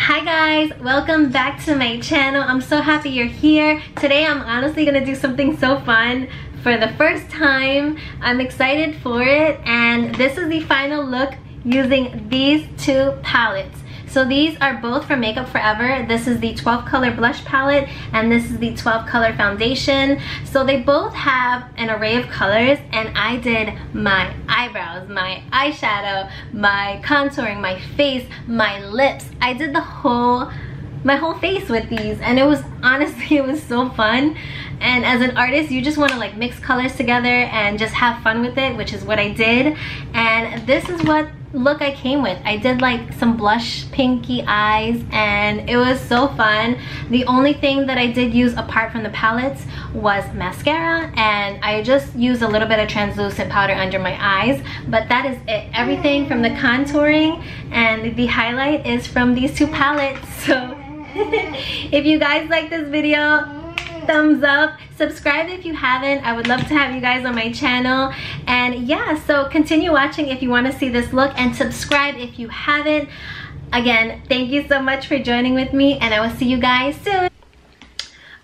Hi guys, welcome back to my channel. I'm so happy you're here. Today I'm honestly gonna do something so fun for the first time. I'm excited for it, and this is the final look using these two palettes. So these are both from Makeup Forever. This is the 12 color blush palette and this is the 12 color foundation. So they both have an array of colors, and I did my eyebrows, my eyeshadow, my contouring, my face, my lips. I did my whole face with these, and it was honestly, it was so fun. And as an artist, you just want to like mix colors together and just have fun with it, which is what I did. And this is what look I came with. I did like some blush pinky eyes, and it was so fun. The only thing that I did use apart from the palettes was mascara, and I just used a little bit of translucent powder under my eyes, but that is it. Everything from the contouring and the highlight is from these two palettes. So if you guys like this video, thumbs up, subscribe if you haven't. I would love to have you guys on my channel. And yeah, so continue watching if you want to see this look, and subscribe if you haven't. Again, thank you so much for joining with me, and I will see you guys soon.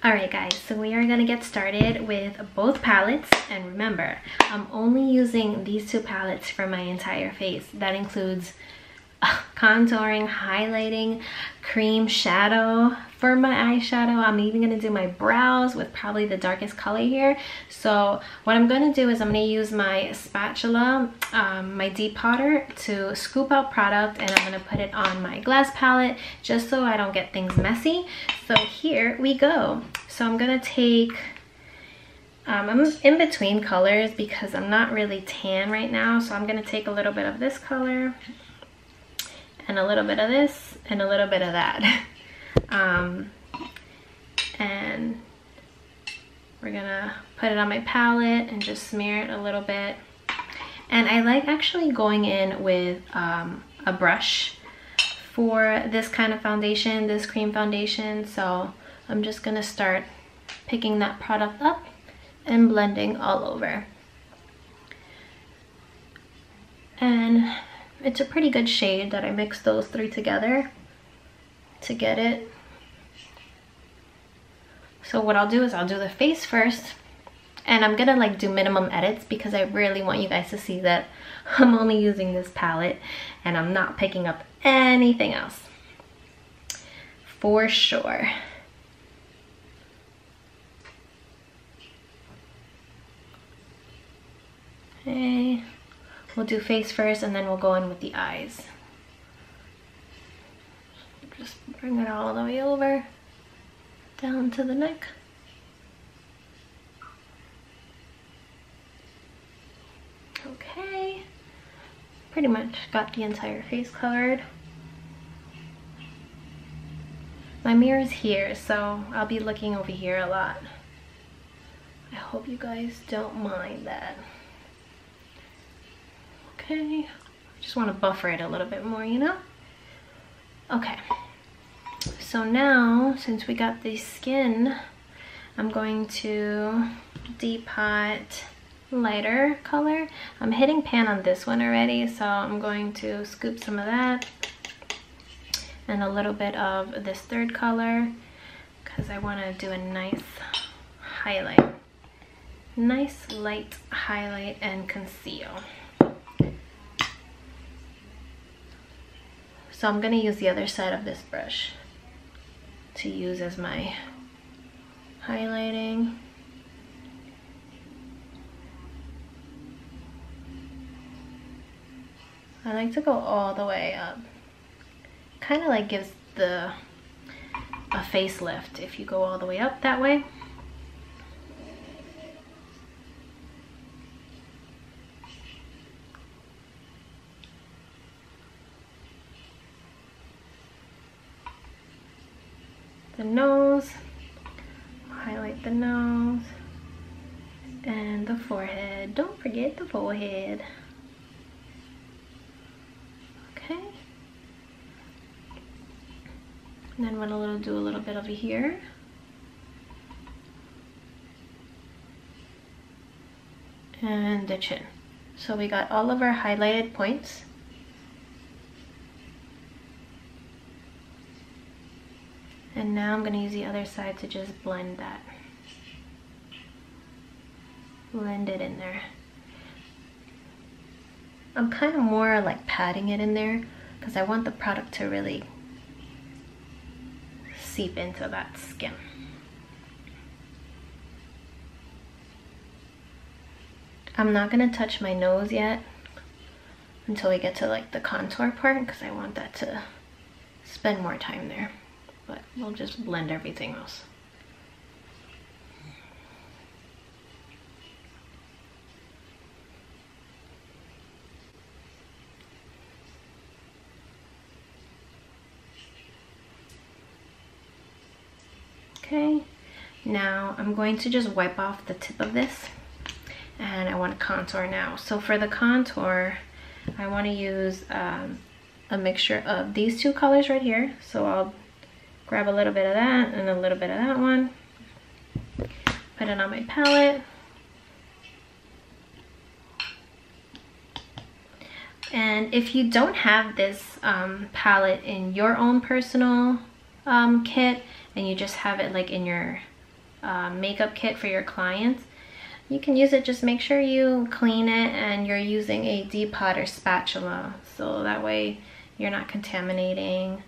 Alright guys, so we are gonna get started with both palettes, and remember, I'm only using these two palettes for my entire face. That includes contouring, highlighting, cream shadow for my eyeshadow. I'm even gonna do my brows with probably the darkest color here. So what I'm gonna do is I'm gonna use my spatula, my deep powder, to scoop out product, and I'm gonna put it on my glass palette just so I don't get things messy. So here we go. So I'm gonna take I'm in between colors because I'm not really tan right now, so I'm gonna take a little bit of this color and a little bit of this and a little bit of that. And we're gonna put it on my palette and just smear it a little bit. And I like actually going in with a brush for this kind of foundation, this cream foundation. So I'm just gonna start picking that product up and blending all over. And it's a pretty good shade that I mixed those three together to get it. So what I'll do is I'll do the face first, and I'm gonna like do minimum edits because I really want you guys to see that I'm only using this palette and I'm not picking up anything else for sure. Okay. We'll do face first, and then we'll go in with the eyes. Just bring it all the way over, down to the neck. Okay, pretty much got the entire face covered. My mirror's here, so I'll be looking over here a lot. I hope you guys don't mind that. Okay, just want to buffer it a little bit more, you know? Okay, so now since we got the skin, I'm going to depot lighter color. I'm hitting pan on this one already, so I'm going to scoop some of that and a little bit of this third color because I want to do a nice highlight, nice light highlight and conceal. So I'm gonna use the other side of this brush to use as my highlighting. I like to go all the way up. Kind of like gives a facelift if you go all the way up that way. The nose, highlight the nose, and the forehead. Don't forget the forehead. Okay. And then we'll do a little bit over here. And the chin. So we got all of our highlighted points. And now I'm gonna use the other side to just blend that. Blend it in there. I'm kind of more like patting it in there because I want the product to really seep into that skin. I'm not gonna touch my nose yet until we get to like the contour part because I want that to spend more time there. But we'll just blend everything else. Okay, now I'm going to just wipe off the tip of this and I want to contour now. So for the contour, I want to use a mixture of these two colors right here. So I'll grab a little bit of that and a little bit of that one. Put it on my palette. And if you don't have this palette in your own personal kit, and you just have it like in your makeup kit for your clients, you can use it. Just make sure you clean it and you're using a depot or spatula, so that way you're not contaminating,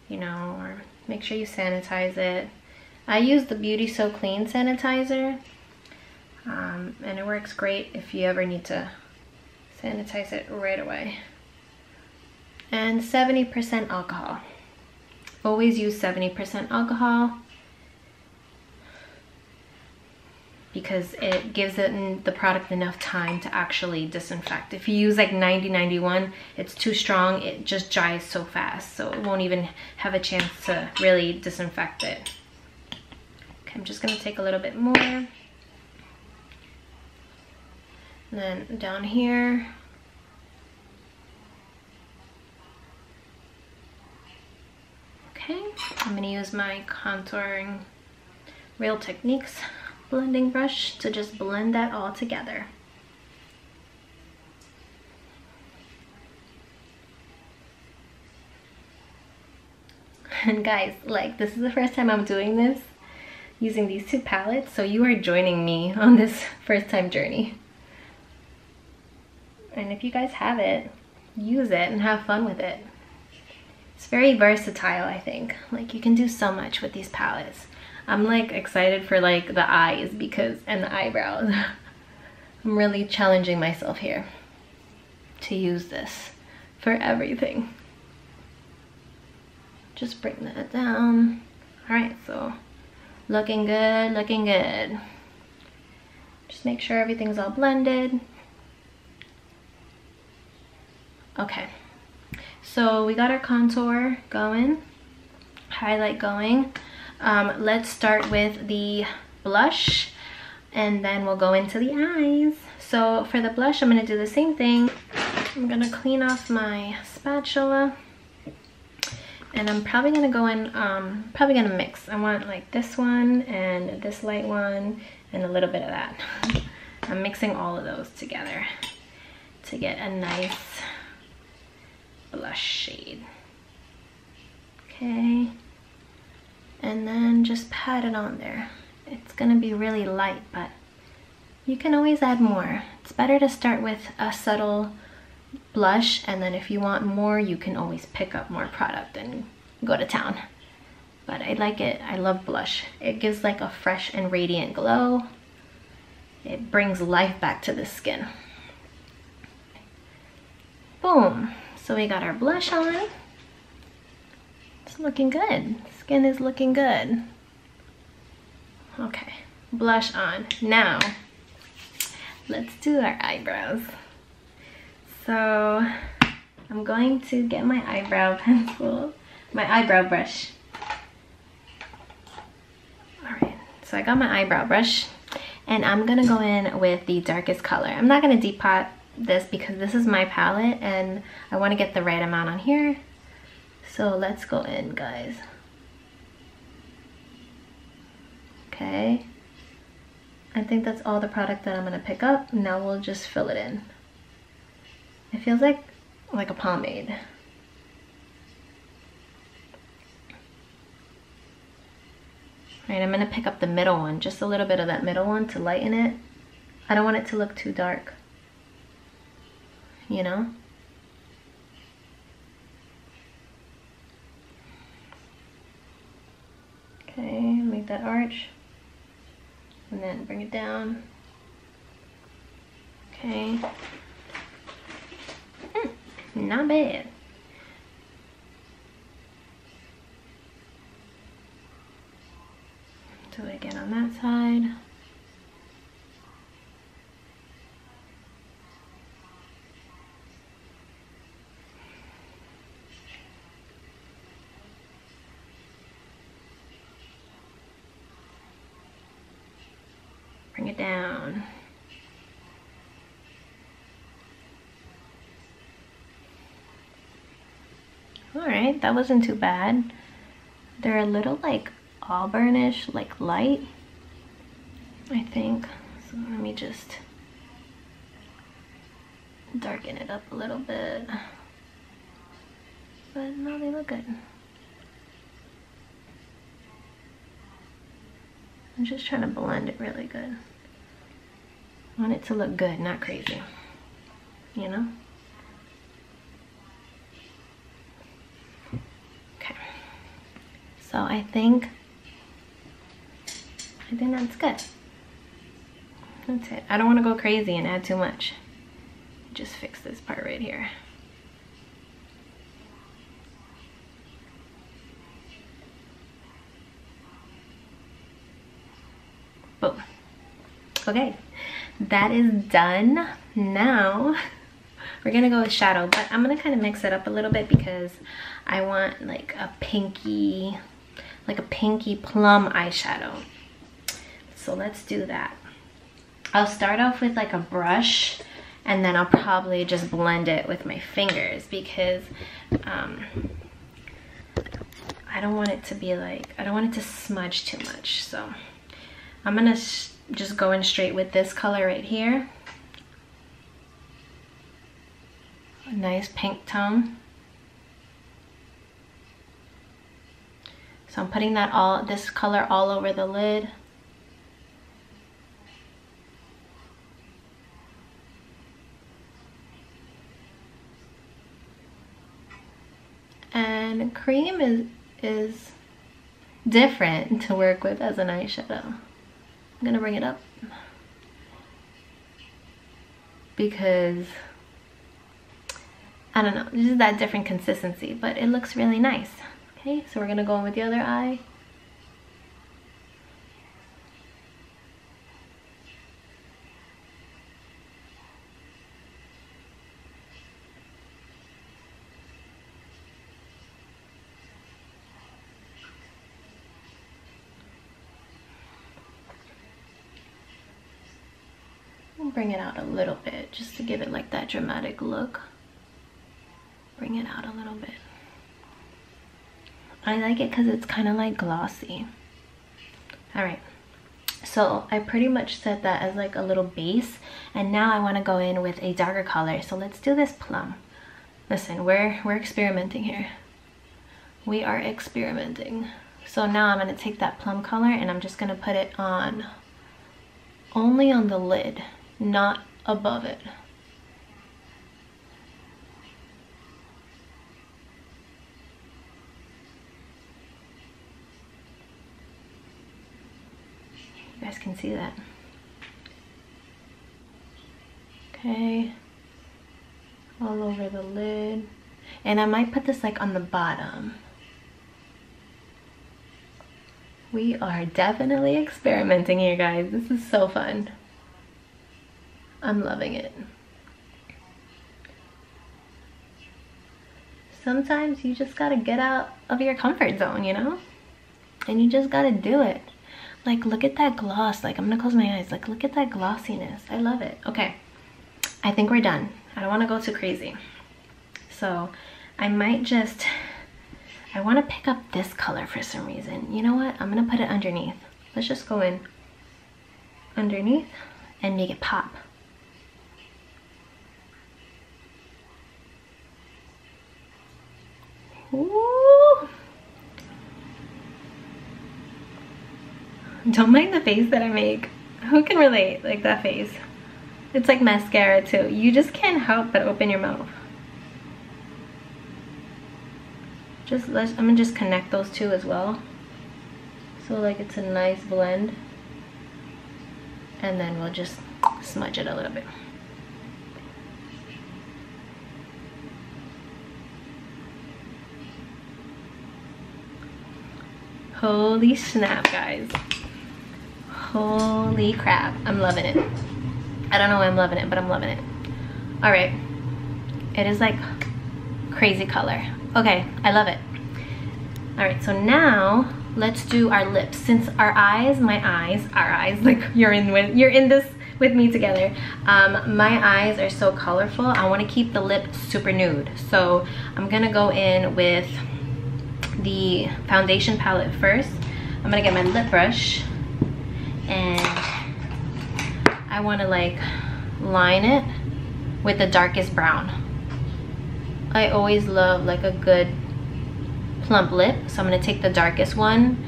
you know, or make sure you sanitize it. I use the Beauty So Clean sanitizer, and it works great if you ever need to sanitize it right away. And 70% alcohol. Always use 70% alcohol because it gives it the product enough time to actually disinfect. If you use like 90-91, it's too strong, it just dries so fast, so it won't even have a chance to really disinfect it. Okay, I'm just gonna take a little bit more. And then down here. Okay, I'm gonna use my contouring Real Techniques blending brush to just blend that all together. And guys, like, this is the first time I'm doing this using these two palettes, so you are joining me on this first time journey. And if you guys have it, use it and have fun with it. It's very versatile, I think. Like, you can do so much with these palettes. I'm like excited for like the eyes and the eyebrows. I'm really challenging myself here to use this for everything. Just bring that down. All right, so looking good, looking good. Just make sure everything's all blended. Okay, so we got our contour going, highlight going. Let's start with the blush and then we'll go into the eyes. So for the blush, I'm gonna do the same thing. I'm gonna clean off my spatula and I'm probably gonna go in, probably gonna mix. I want like this one and this light one and a little bit of that. I'm mixing all of those together to get a nice blush shade. Okay, and then just pat it on there. It's gonna be really light, but you can always add more. It's better to start with a subtle blush, and then if you want more, you can always pick up more product and go to town. But I like it. I love blush. It gives like a fresh and radiant glow. It brings life back to the skin. Boom. So we got our blush on. It's looking good. Skin is looking good. Okay, blush on. Now, let's do our eyebrows. So I'm going to get my eyebrow pencil, my eyebrow brush. All right, so I got my eyebrow brush and I'm gonna go in with the darkest color. I'm not gonna depot this because this is my palette and I want to get the right amount on here. So let's go in, guys. Okay, I think that's all the product that I'm gonna pick up. Now we'll just fill it in. It feels like a pomade. All right, I'm gonna pick up the middle one, just a little bit of that middle one to lighten it. I don't want it to look too dark, you know? Okay, make that arch. And then bring it down. Okay. Not bad. Do it again on that side. Bring it down. All right, that wasn't too bad. They're a little like auburnish, like light, I think. So let me just darken it up a little bit. But no, they look good. I'm just trying to blend it really good. I want it to look good, not crazy, you know? Okay. So I think that's good. That's it. I don't want to go crazy and add too much. Just fix this part right here. Boom. Okay, that is done. Now we're gonna go with shadow, but I'm gonna kind of mix it up a little bit because I want like a pinky plum eyeshadow. So let's do that. I'll start off with like a brush and then I'll probably just blend it with my fingers because I don't want it to be like, I don't want it to smudge too much. So I'm gonna just go in straight with this color right here. A nice pink tone. So I'm putting that this color all over the lid. And cream is different to work with as an eyeshadow. I'm gonna bring it up because I don't know, this is that different consistency, but it looks really nice. Okay, so we're gonna go in with the other eye. Bring it out a little bit just to give it like that dramatic look. Bring it out a little bit. I like it because it's kind of like glossy. All right, so I pretty much set that as like a little base, and now I want to go in with a darker color. So let's do this plum. Listen, we're experimenting here. We are experimenting. So now I'm going to take that plum color and I'm just going to put it on only on the lid, not above it. You guys can see that. Okay, all over the lid. And I might put this like on the bottom. We are definitely experimenting here, guys. This is so fun. I'm loving it. Sometimes you just gotta get out of your comfort zone, you know? And you just gotta do it. Like, look at that gloss. Like, I'm gonna close my eyes. Like, look at that glossiness. I love it. Okay, I think we're done. I don't wanna go too crazy. So I might just, I wanna pick up this color for some reason. You know what? I'm gonna put it underneath. Let's just go in underneath and make it pop. Ooh. Don't mind the face that I make. Who can relate? Like that face. It's like mascara too. You just can't help but open your mouth. I'm gonna just connect those two as well. So like it's a nice blend. And then we'll just smudge it a little bit. Holy snap, guys. Holy crap. I'm loving it. I don't know why I'm loving it, but I'm loving it. All right. It is like crazy color. Okay, I love it. All right, so now let's do our lips. Since our eyes, like you're in this with me together. My eyes are so colorful. I want to keep the lip super nude. So I'm gonna go in with the foundation palette first. I'm gonna get my lip brush and I want to like line it with the darkest brown. I always love like a good plump lip, so I'm gonna take the darkest one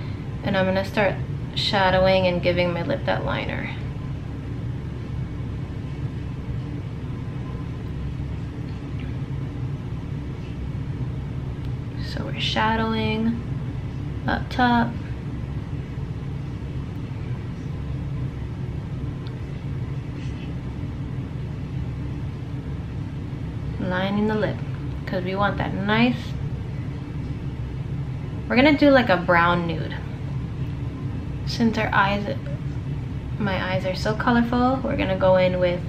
and I'm gonna start shadowing and giving my lip that liner. So we're shadowing up top. Lining the lip because we want that nice. We're gonna do like a brown nude. Since our eyes, my eyes are so colorful, we're gonna go in with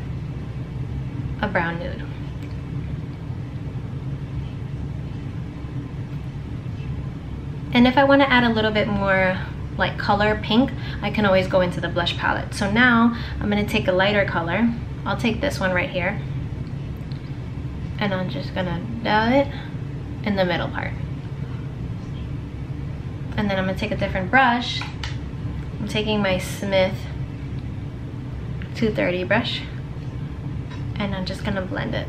a brown nude. And if I want to add a little bit more like color pink, I can always go into the blush palette. So now I'm gonna take a lighter color. I'll take this one right here. And I'm just gonna dab it in the middle part. And then I'm gonna take a different brush. I'm taking my Smith 230 brush and I'm just gonna blend it.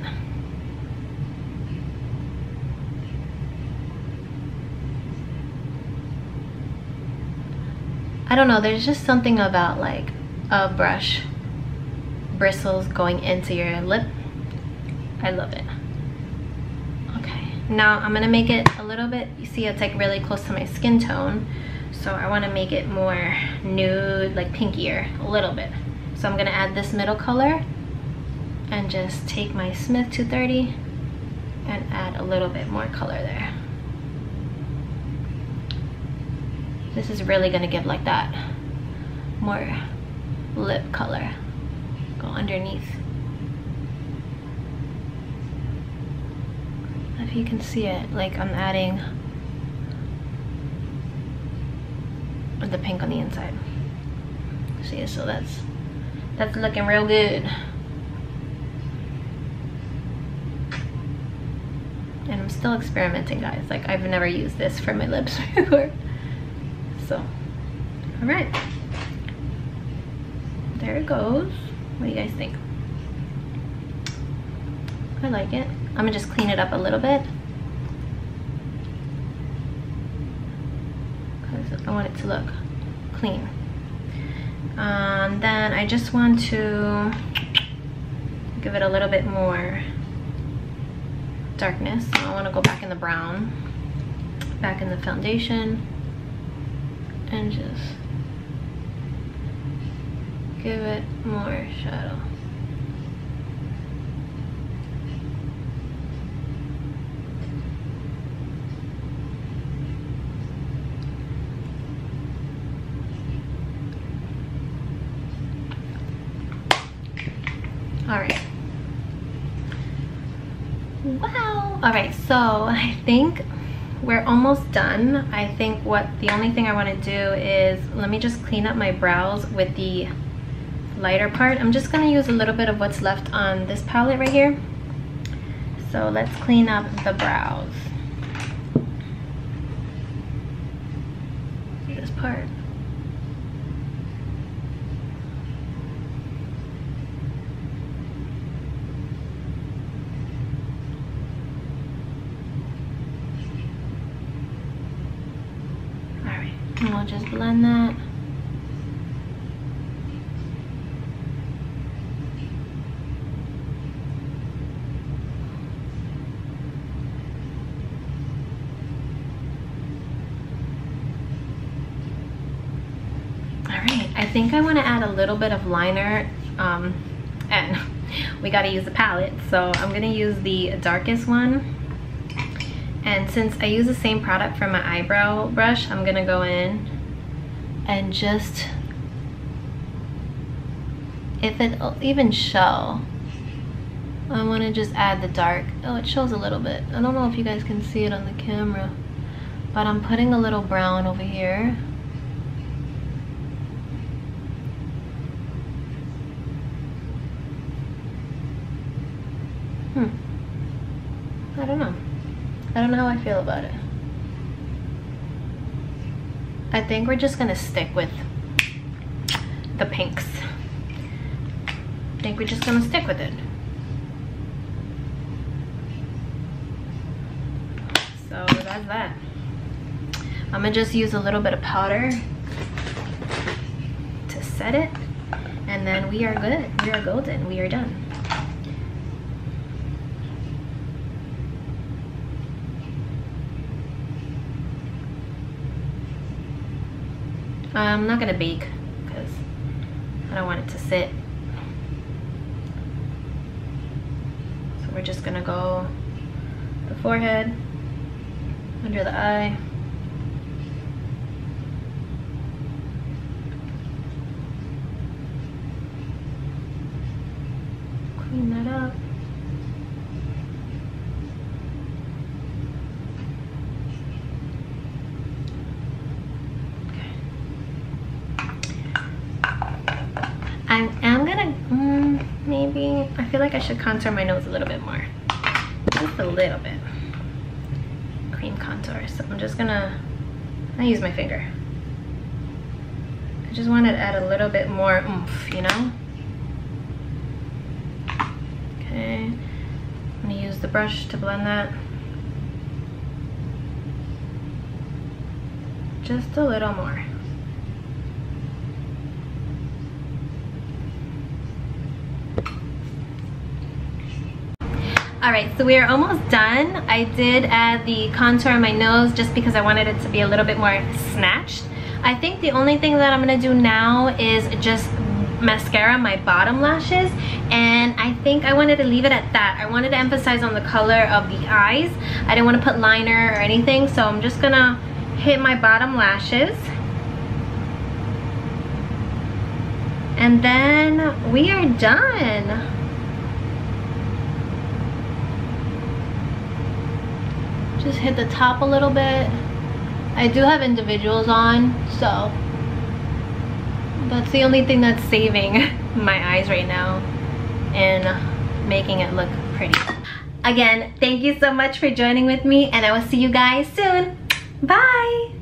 I don't know, there's just something about like a brush bristles going into your lip. I love it. Okay, now I'm gonna make it a little bit, you see it's like really close to my skin tone. So I wanna make it more nude, like pinkier, a little bit. So I'm gonna add this middle color and just take my Smith 230 and add a little bit more color there. This is really gonna give like that more lip color. Go underneath. If you can see it, like I'm adding the pink on the inside. See, so that's looking real good. And I'm still experimenting, guys. Like I've never used this for my lips before. So, all right, there it goes. What do you guys think? I like it. I'm gonna just clean it up a little bit because I want it to look clean. Then I just want to give it a little bit more darkness. So I want to go back in the brown, back in the foundation, and just give it more shadow. All right. Wow. All right, so I think we're almost done. I think the only thing I want to do is, let me just clean up my brows with the lighter part. I'm just gonna use a little bit of what's left on this palette right here. So let's clean up the brows. This part. And we'll just blend that. I think I want to add a little bit of liner, and we got to use the palette, so I'm gonna use the darkest one. And since I use the same product for my eyebrow brush, I'm gonna go in and just, if it'll even show, I want to just add the dark. Oh, it shows a little bit. I don't know if you guys can see it on the camera, but I'm putting a little brown over here. I don't know. I don't know how I feel about it. I think we're just gonna stick with the pinks. I think we're just gonna stick with it. So that's that. I'm gonna just use a little bit of powder to set it, and then we are good. We are golden. We are done. I'm not gonna bake because I don't want it to sit. So we're just gonna go the forehead, under the eye. Clean that up. I am gonna, maybe, I feel like I should contour my nose a little bit more. Just a little bit. Cream contour. So I'm just gonna, I use my finger. I just want to add a little bit more oomph, you know? Okay. I'm gonna use the brush to blend that. Just a little more. Alright, so we are almost done. I did add the contour on my nose just because I wanted it to be a little bit more snatched. I think the only thing that I'm going to do now is just mascara my bottom lashes, and I think I wanted to leave it at that. I wanted to emphasize on the color of the eyes. I didn't want to put liner or anything, so I'm just going to hit my bottom lashes. And then we are done. Just hit the top a little bit. I do have individuals on, so that's the only thing that's saving my eyes right now and making it look pretty. Again, thank you so much for joining with me, and I will see you guys soon. Bye!